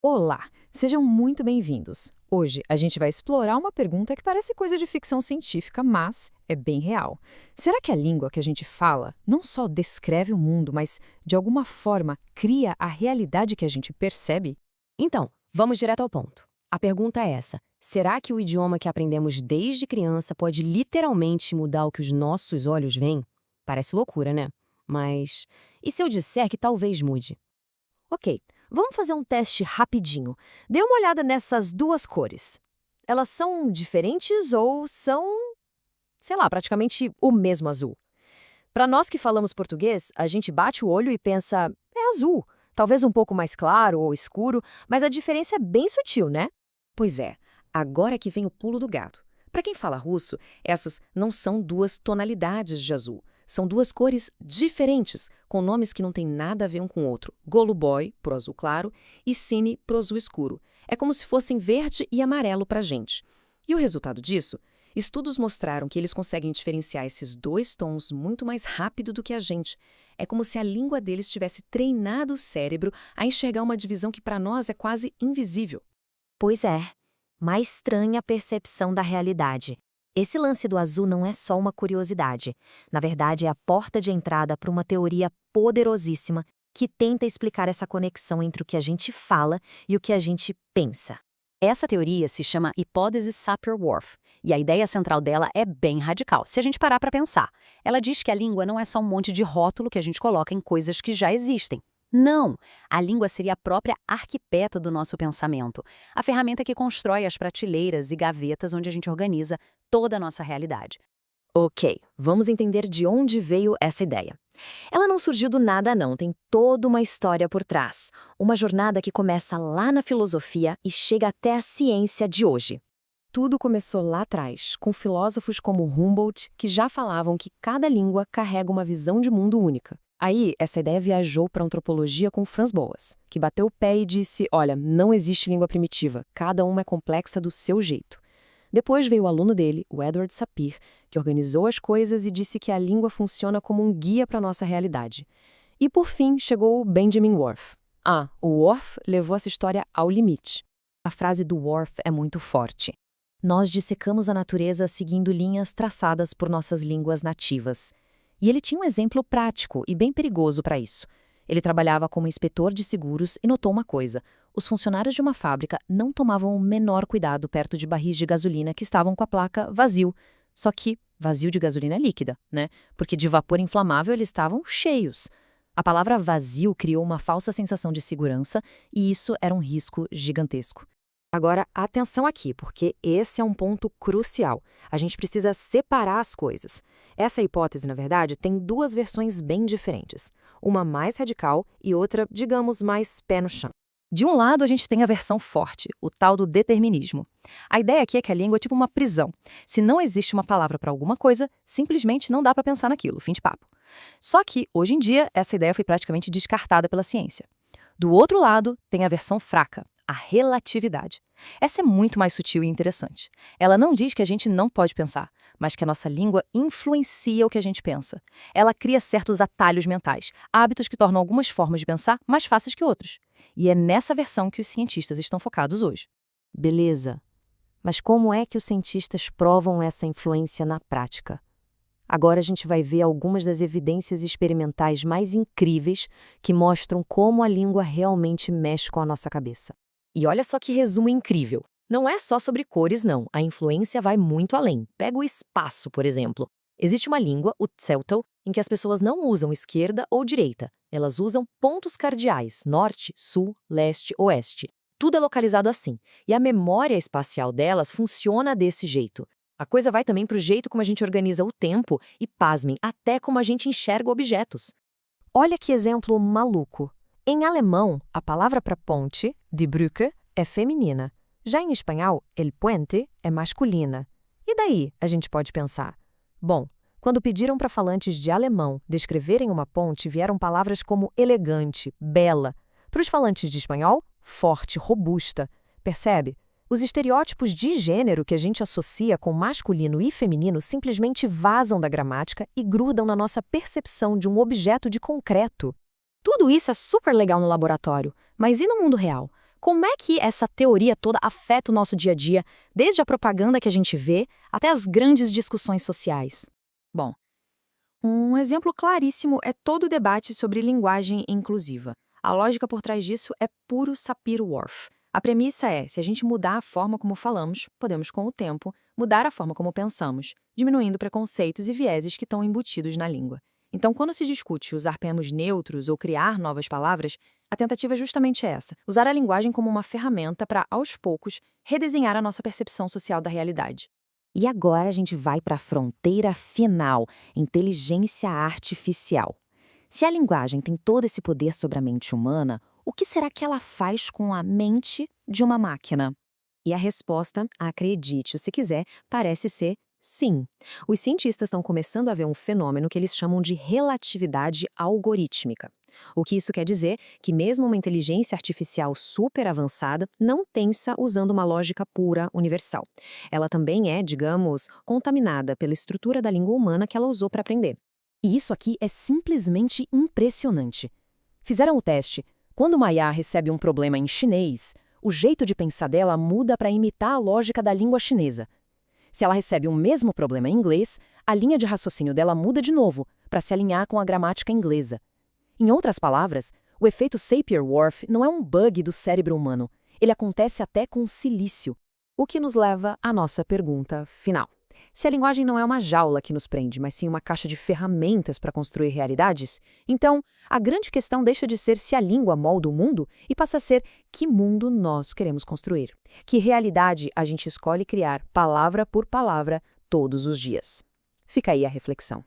Olá, sejam muito bem-vindos. Hoje a gente vai explorar uma pergunta que parece coisa de ficção científica, mas é bem real. Será que a língua que a gente fala não só descreve o mundo, mas de alguma forma cria a realidade que a gente percebe? Então, vamos direto ao ponto. A pergunta é essa: será que o idioma que aprendemos desde criança pode literalmente mudar o que os nossos olhos veem? Parece loucura, né? Mas e se eu disser que talvez mude? Ok, vamos fazer um teste rapidinho. Dê uma olhada nessas duas cores. Elas são diferentes ou são, sei lá, praticamente o mesmo azul? Para nós que falamos português, a gente bate o olho e pensa, é azul. Talvez um pouco mais claro ou escuro, mas a diferença é bem sutil, né? Pois é, agora que vem o pulo do gato. Para quem fala russo, essas não são duas tonalidades de azul. São duas cores diferentes, com nomes que não têm nada a ver um com o outro. Goluboy, pro azul claro, e Sini, pro azul escuro. É como se fossem verde e amarelo para a gente. E o resultado disso? Estudos mostraram que eles conseguem diferenciar esses dois tons muito mais rápido do que a gente. É como se a língua deles tivesse treinado o cérebro a enxergar uma divisão que para nós é quase invisível. Pois é, mais estranha a percepção da realidade. Esse lance do azul não é só uma curiosidade. Na verdade, é a porta de entrada para uma teoria poderosíssima que tenta explicar essa conexão entre o que a gente fala e o que a gente pensa. Essa teoria se chama hipótese Sapir-Whorf, e a ideia central dela é bem radical, se a gente parar para pensar. Ela diz que a língua não é só um monte de rótulo que a gente coloca em coisas que já existem. Não! A língua seria a própria arquiteta do nosso pensamento, a ferramenta que constrói as prateleiras e gavetas onde a gente organiza toda a nossa realidade. Ok, vamos entender de onde veio essa ideia. Ela não surgiu do nada, não, tem toda uma história por trás. Uma jornada que começa lá na filosofia e chega até a ciência de hoje. Tudo começou lá atrás, com filósofos como Humboldt, que já falavam que cada língua carrega uma visão de mundo única. Aí, essa ideia viajou para a antropologia com Franz Boas, que bateu o pé e disse, olha, não existe língua primitiva, cada uma é complexa do seu jeito. Depois veio o aluno dele, o Edward Sapir, que organizou as coisas e disse que a língua funciona como um guia para a nossa realidade. E por fim chegou o Benjamin Whorf. O Whorf levou essa história ao limite. A frase do Whorf é muito forte. Nós dissecamos a natureza seguindo linhas traçadas por nossas línguas nativas. E ele tinha um exemplo prático e bem perigoso para isso. Ele trabalhava como inspetor de seguros e notou uma coisa: os funcionários de uma fábrica não tomavam o menor cuidado perto de barris de gasolina que estavam com a placa vazio. Só que vazio de gasolina líquida, né? Porque de vapor inflamável eles estavam cheios. A palavra vazio criou uma falsa sensação de segurança e isso era um risco gigantesco. Agora, atenção aqui, porque esse é um ponto crucial. A gente precisa separar as coisas. Essa hipótese, na verdade, tem duas versões bem diferentes. Uma mais radical e outra, digamos, mais pé no chão. De um lado, a gente tem a versão forte, o tal do determinismo. A ideia aqui é que a língua é tipo uma prisão. Se não existe uma palavra para alguma coisa, simplesmente não dá para pensar naquilo, fim de papo. Só que, hoje em dia, essa ideia foi praticamente descartada pela ciência. Do outro lado, tem a versão fraca, a relatividade. Essa é muito mais sutil e interessante. Ela não diz que a gente não pode pensar, mas que a nossa língua influencia o que a gente pensa. Ela cria certos atalhos mentais, hábitos que tornam algumas formas de pensar mais fáceis que outras. E é nessa versão que os cientistas estão focados hoje. Beleza. Mas como é que os cientistas provam essa influência na prática? Agora a gente vai ver algumas das evidências experimentais mais incríveis que mostram como a língua realmente mexe com a nossa cabeça. E olha só que resumo incrível. Não é só sobre cores, não. A influência vai muito além. Pega o espaço, por exemplo. Existe uma língua, o Tseltal, em que as pessoas não usam esquerda ou direita. Elas usam pontos cardeais, norte, sul, leste, oeste. Tudo é localizado assim. E a memória espacial delas funciona desse jeito. A coisa vai também para o jeito como a gente organiza o tempo e, pasmem, até como a gente enxerga objetos. Olha que exemplo maluco. Em alemão, a palavra para ponte, die Brücke, é feminina. Já em espanhol, el puente é masculina. E daí, a gente pode pensar? Bom, quando pediram para falantes de alemão descreverem uma ponte, vieram palavras como elegante, bela. Para os falantes de espanhol, forte, robusta. Percebe? Os estereótipos de gênero que a gente associa com masculino e feminino simplesmente vazam da gramática e grudam na nossa percepção de um objeto de concreto. Tudo isso é super legal no laboratório, mas e no mundo real? Como é que essa teoria toda afeta o nosso dia a dia, desde a propaganda que a gente vê até as grandes discussões sociais? Bom, um exemplo claríssimo é todo o debate sobre linguagem inclusiva. A lógica por trás disso é puro Sapir-Whorf. A premissa é, se a gente mudar a forma como falamos, podemos, com o tempo, mudar a forma como pensamos, diminuindo preconceitos e vieses que estão embutidos na língua. Então, quando se discute usar termos neutros ou criar novas palavras, a tentativa é justamente essa, usar a linguagem como uma ferramenta para, aos poucos, redesenhar a nossa percepção social da realidade. E agora a gente vai para a fronteira final, inteligência artificial. Se a linguagem tem todo esse poder sobre a mente humana, o que será que ela faz com a mente de uma máquina? E a resposta, acredite-o se quiser, parece ser sim. Os cientistas estão começando a ver um fenômeno que eles chamam de relatividade algorítmica. O que isso quer dizer? Que mesmo uma inteligência artificial super avançada não pensa usando uma lógica pura, universal. Ela também é, digamos, contaminada pela estrutura da língua humana que ela usou para aprender. E isso aqui é simplesmente impressionante. Fizeram o teste. Quando Maya recebe um problema em chinês, o jeito de pensar dela muda para imitar a lógica da língua chinesa. Se ela recebe o mesmo problema em inglês, a linha de raciocínio dela muda de novo, para se alinhar com a gramática inglesa. Em outras palavras, o efeito Sapir-Whorf não é um bug do cérebro humano. Ele acontece até com silício. O que nos leva à nossa pergunta final. Se a linguagem não é uma jaula que nos prende, mas sim uma caixa de ferramentas para construir realidades, então a grande questão deixa de ser se a língua molda o mundo e passa a ser que mundo nós queremos construir. Que realidade a gente escolhe criar, palavra por palavra, todos os dias. Fica aí a reflexão.